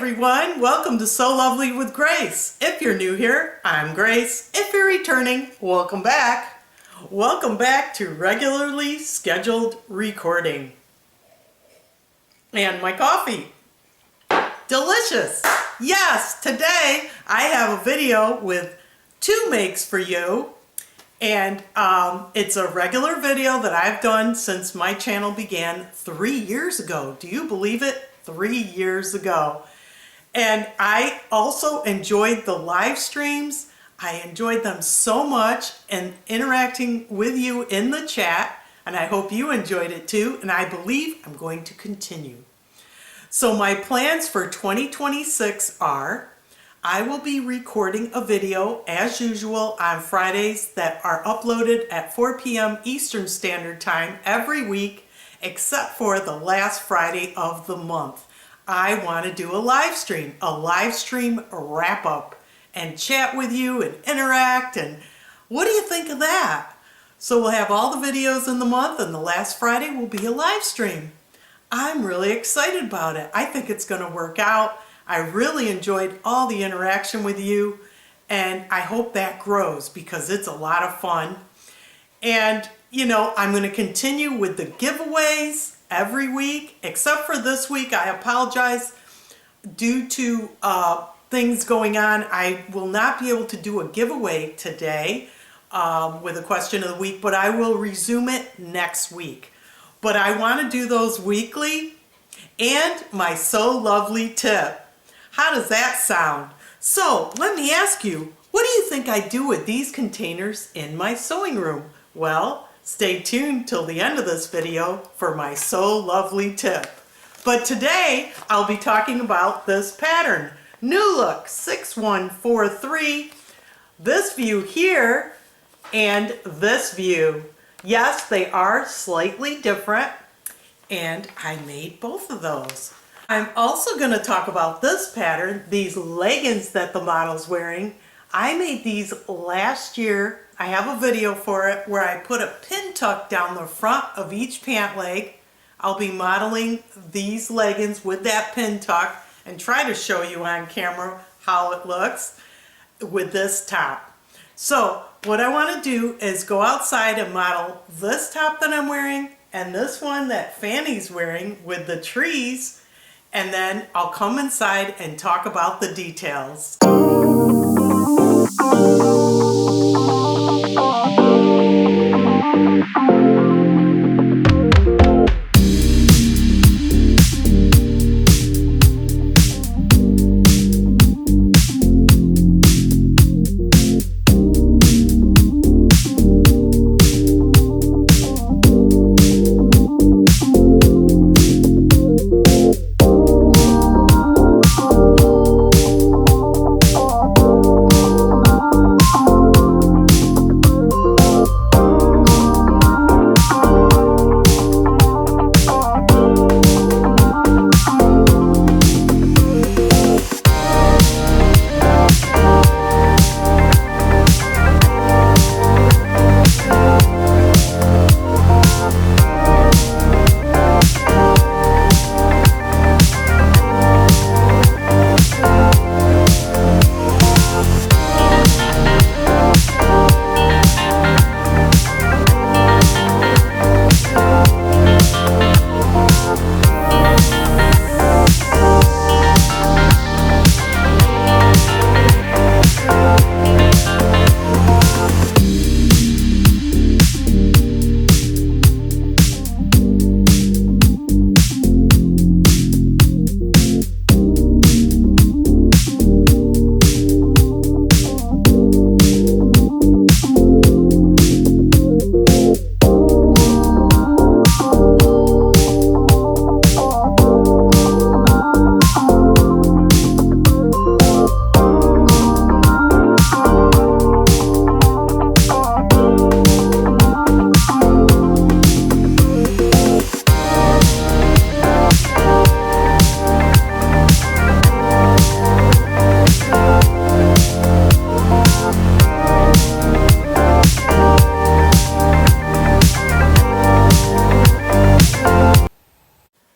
everyone, welcome to So Lovely with Grace. If you're new here, I'm Grace. If you're returning, welcome back. Welcome back to regularly scheduled recording. And my coffee. Delicious. Yes, today I have a video with two makes for you. And it's a regular video that I've done since my channel began 3 years ago. Do you believe it? 3 years ago. And I also enjoyed the live streams. I enjoyed them so much and interacting with you in the chat. And I hope you enjoyed it too. And I believe I'm going to continue. So my plans for 2026 are, I will be recording a video as usual on Fridays that are uploaded at 4 p.m. Eastern Standard Time every week, except for the last Friday of the month. I want to do a live stream wrap up and chat with you and interact. And what do you think of that? So we'll have all the videos in the month and the last Friday will be a live stream. I'm really excited about it. I think it's going to work out. I really enjoyed all the interaction with you and I hope that grows because it's a lot of fun. And you know, I'm going to continue with the giveaways every week, except for this week. I apologize. Due to things going on, I will not be able to do a giveaway today with a question of the week, but I will resume it next week. But I want to do those weekly. And my So Lovely tip. How does that sound? So let me ask you, what do you think I do with these containers in my sewing room? Well, stay tuned till the end of this video for my So Lovely tip. But today I'll be talking about this pattern, New Look 6143. This view here and this view. Yes, they are slightly different and I made both of those. I'm also going to talk about this pattern, these leggings that the model's wearing. I made these last year. I have a video for it where I put a pin tuck down the front of each pant leg. I'll be modeling these leggings with that pin tuck and try to show you on camera how it looks with this top. So what I want to do is go outside and model this top that I'm wearing and this one that Fanny's wearing with the trees. And then I'll come inside and talk about the details.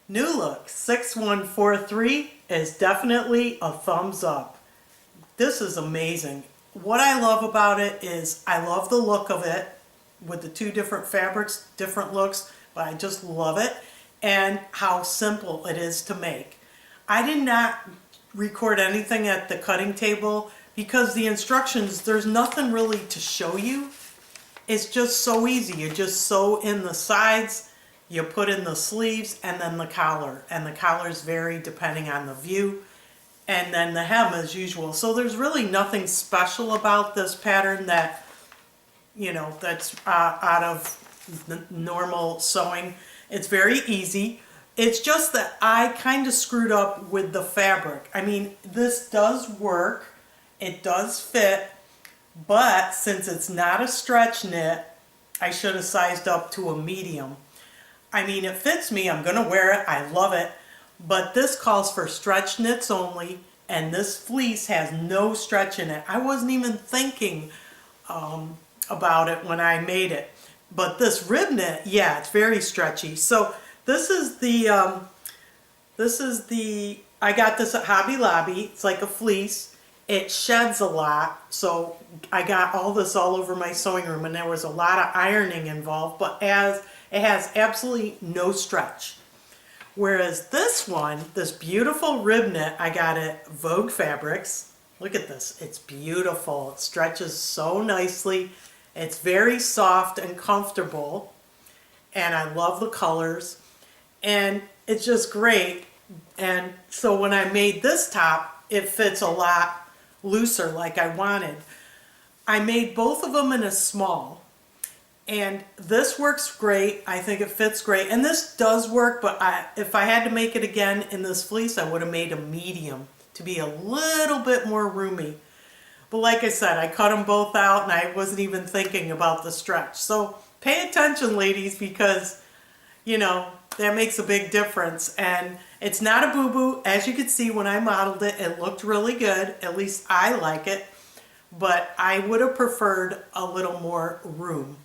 New Look 6143 is is definitely a thumbs up. This is amazing. What I love about it is I love the look of it with the two different fabrics, different looks, but I just love it, and how simple it is to make. I did not record anything at the cutting table because the instructions, there's nothing really to show you. It's just so easy. You just sew in the sides, you put in the sleeves, and then the collar. And the collars vary depending on the view. And then the hem as usual. So there's really nothing special about this pattern that, you know, that's out of normal sewing. It's very easy. It's just that I kind of screwed up with the fabric. I mean, this does work. It does fit. But since it's not a stretch knit, I should have sized up to a medium. I mean, it fits me. I'm going to wear it. I love it. But this calls for stretch knits only, and this fleece has no stretch in it. I wasn't even thinking about it when I made it. But this rib knit, yeah, it's very stretchy. So this is the, I got this at Hobby Lobby. It's like a fleece. It sheds a lot, so I got all this all over my sewing room, and there was a lot of ironing involved, but as it has absolutely no stretch. Whereas this one, this beautiful rib knit, I got at Vogue Fabrics. Look at this, it's beautiful. It stretches so nicely. It's very soft and comfortable, and I love the colors, and it's just great. And so when I made this top, it fits a lot looser like I wanted. I made both of them in a small, and this works great. I think it fits great, and this does work, but if I had to make it again in this fleece, I would have made a medium to be a little bit more roomy. But like I said, I cut them both out, and I wasn't even thinking about the stretch. So pay attention, ladies, because you know that makes a big difference. And it's not a boo-boo. As you can see, when I modeled it, it looked really good. At least I like it. But I would have preferred a little more room.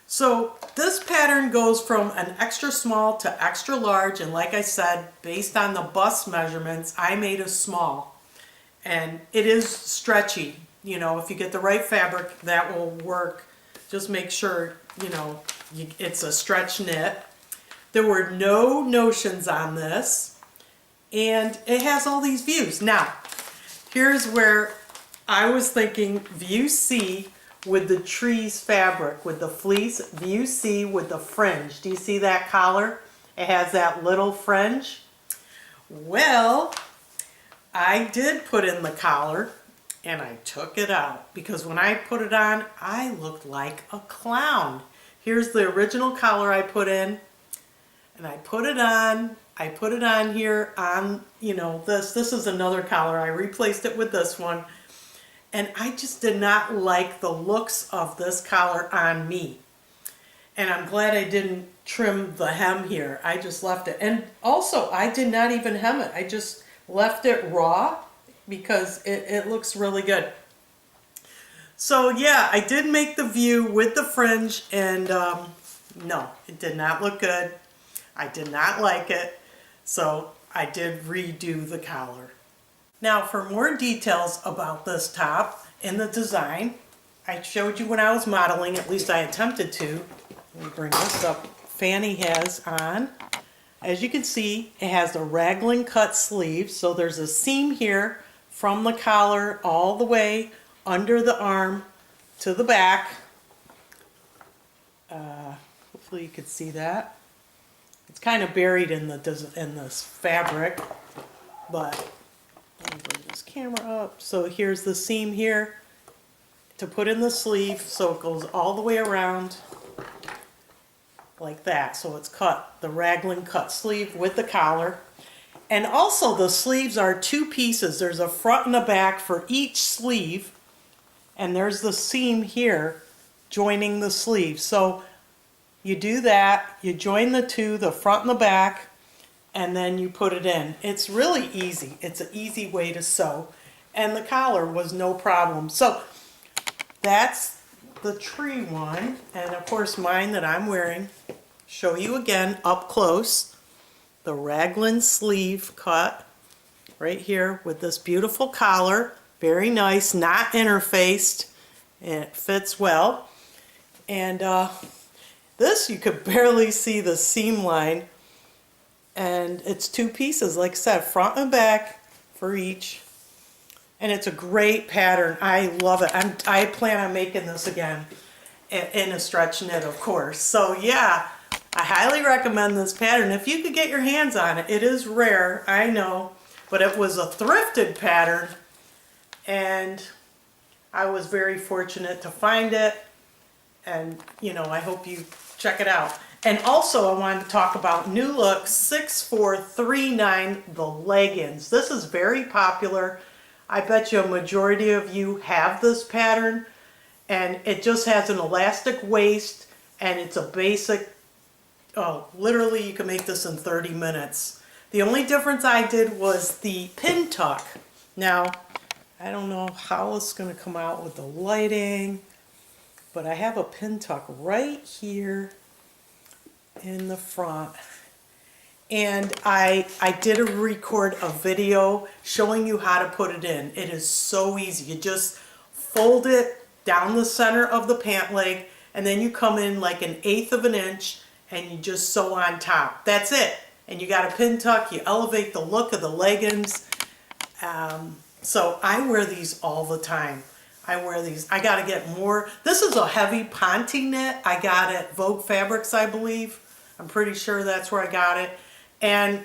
So this pattern goes from an extra small to extra large. And like I said, based on the bust measurements, I made a small. And it is stretchy. You know, if you get the right fabric, that will work. Just make sure, you know, it's a stretch knit. There were no notions on this, and it has all these views. Now, here's where I was thinking view C with the trees fabric, with the fleece, view C with the fringe. Do you see that collar? It has that little fringe. Well, I did put in the collar, and I took it out, because when I put it on, I looked like a clown. Here's the original collar I put in. And I put it on here on, you know, this is another collar. I replaced it with this one. And I just did not like the looks of this collar on me. And I'm glad I didn't trim the hem here. I just left it. And also, I did not even hem it. I just left it raw because it looks really good. So yeah, I did make the view with the fringe, and no, it did not look good. I did not like it, so I did redo the collar. Now for more details about this top and the design, I showed you when I was modeling, at least I attempted to. Let me bring this up. Fanny has on. As you can see, it has a raglan cut sleeve, so there's a seam here from the collar all the way under the arm to the back. Hopefully you could see that. It's kind of buried in this fabric, but let me bring this camera up. So here's the seam here to put in the sleeve, so it goes all the way around like that. So it's cut, the raglan cut sleeve with the collar. And also the sleeves are two pieces. There's a front and a back for each sleeve, and there's the seam here joining the sleeve. So you do that, you join the two, the front and the back, and then you put it in. It's really easy. It's an easy way to sew. And the collar was no problem. So that's the tree one. And of course mine that I'm wearing. Show you again up close. The raglan sleeve cut. right here with this beautiful collar. Very nice, not interfaced, and it fits well. And this, you could barely see the seam line, and it's 2 pieces, like I said, front and back for each. And it's a great pattern. I love it. I plan on making this again in a stretch knit, of course. So yeah, I highly recommend this pattern if you could get your hands on it. It is rare, I know, but it was a thrifted pattern, and I was very fortunate to find it. And you know, I hope you check it out. And also I wanted to talk about new Look 6439 the leggings. This is very popular. I bet you a majority of you have this pattern, and it just has an elastic waist, and it's a basic, literally you can make this in 30 minutes. The only difference I did was the pin tuck. Now, I don't know how it's going to come out with the lighting, but I have a pin tuck right here in the front. And I did record a video showing you how to put it in. It is so easy. You just fold it down the center of the pant leg, and then you come in like 1/8 of an inch, and you just sew on top. That's it. And you got a pin tuck. You elevate the look of the leggings. So I wear these all the time. I wear these. I got to get more. This is a heavy ponte knit. I got it at Vogue Fabrics, I believe. I'm pretty sure that's where I got it. And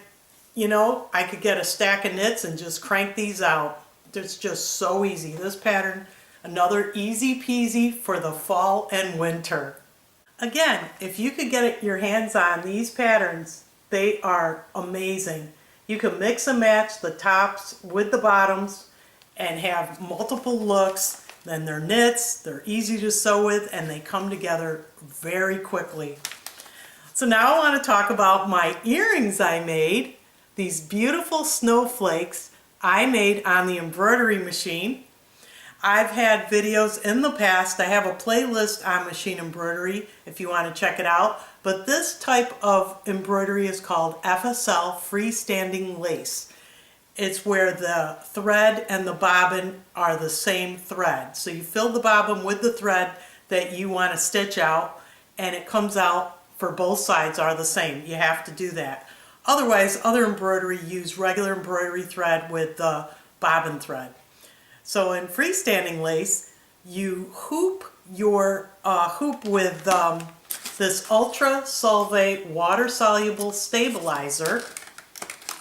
you know, I could get a stack of knits and just crank these out. It's just so easy. This pattern, another easy peasy for the fall and winter. Again, if you could get your hands on these patterns, they are amazing. You can mix and match the tops with the bottoms and have multiple looks. Then they're knits, they're easy to sew with, and they come together very quickly. So now I want to talk about my earrings I made. These beautiful snowflakes I made on the embroidery machine. I've had videos in the past. I have a playlist on machine embroidery if you want to check it out. But this type of embroidery is called FSL, freestanding lace. It's where the thread and the bobbin are the same thread. So you fill the bobbin with the thread that you want to stitch out, and it comes out for both sides are the same. You have to do that. Otherwise, other embroidery use regular embroidery thread with the bobbin thread. So in freestanding lace, you hoop your hoop with this Ultra Solvy water-soluble stabilizer.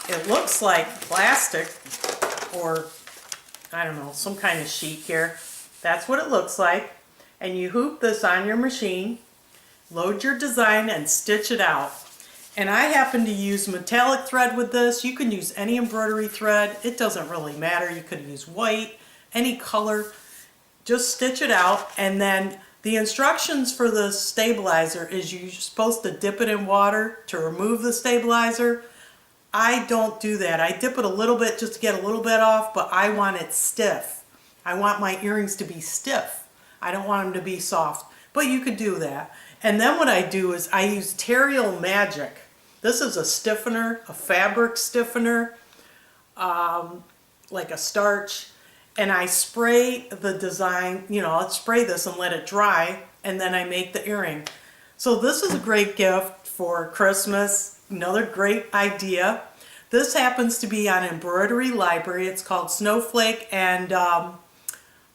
It looks like plastic, or I don't know, some kind of sheet here. That's what it looks like. And you hoop this on your machine, load your design, and stitch it out. And I happen to use metallic thread with this. You can use any embroidery thread. It doesn't really matter. You could use white, any color. Just stitch it out, and then the instructions for the stabilizer is you're supposed to dip it in water to remove the stabilizer. I don't do that. I dip it a little bit just to get a little bit off, but I want it stiff. I want my earrings to be stiff. I don't want them to be soft, but you could do that. And then what I do is I use Terrial Magic. This is a stiffener, a fabric stiffener, like a starch. And I spray the design, you know, I'll spray this and let it dry, and then I make the earring. So this is a great gift for Christmas. Another great idea. This happens to be on Embroidery Library. It's called Snowflake, and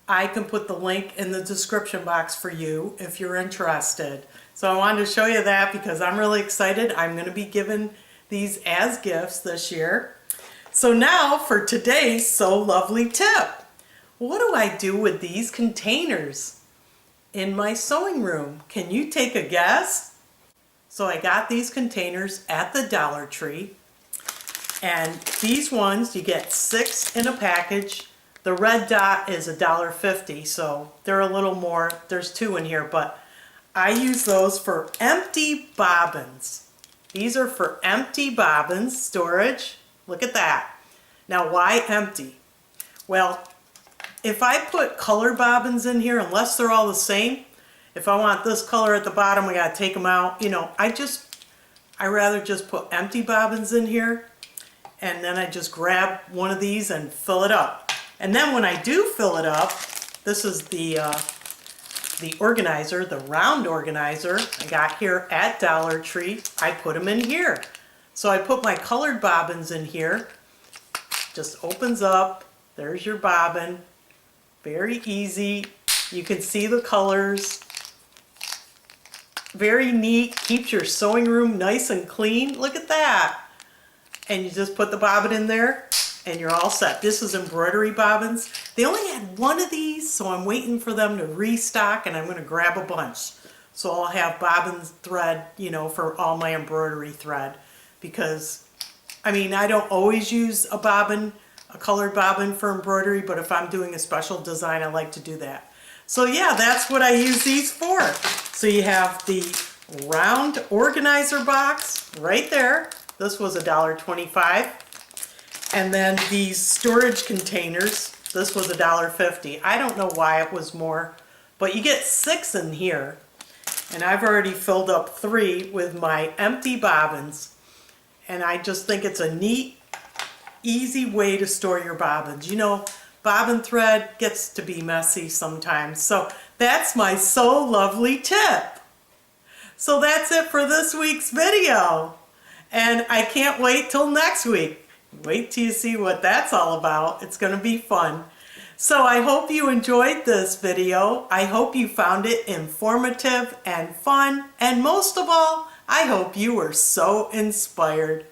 I can put the link in the description box for you if you're interested. So I wanted to show you that because I'm really excited. I'm going to be giving these as gifts this year. So now for today's So Lovely tip. What do I do with these containers in my sewing room? Can you take a guess? So I got these containers at the Dollar Tree, and these ones you get 6 in a package. The red dot is $1.50, so they're a little more. There's 2 in here, but I use those for empty bobbins. These are for empty bobbins storage. Look at that. Now why empty? Well, if I put color bobbins in here, unless they're all the same, if I want this color at the bottom, I gotta take them out. You know, I rather just put empty bobbins in here. and then I just grab one of these and fill it up. And then when I do fill it up, this is the organizer, the round organizer I got here at Dollar Tree. I put them in here. So I put my colored bobbins in here. Just opens up. There's your bobbin. Very easy. You can see the colors. Very neat. Keeps your sewing room nice and clean. Look at that. And you just put the bobbin in there and you're all set. This is embroidery bobbins. They only had one of these, so I'm waiting for them to restock, and I'm going to grab a bunch. So I'll have bobbin thread, you know, for all my embroidery thread, because I mean, I don't always use a bobbin, a colored bobbin for embroidery, but if I'm doing a special design, I like to do that. So yeah, that's what I use these for. So you have the round organizer box right there. This was $1.25. And then these storage containers, this was $1.50. I don't know why it was more, but you get 6 in here. And I've already filled up 3 with my empty bobbins. And I just think it's a neat, easy way to store your bobbins. You know, bobbin thread gets to be messy sometimes. So that's my So Lovely tip. So that's it for this week's video. And I can't wait till next week. Wait till you see what that's all about. It's going to be fun. So I hope you enjoyed this video. I hope you found it informative and fun. And most of all, I hope you were so inspired.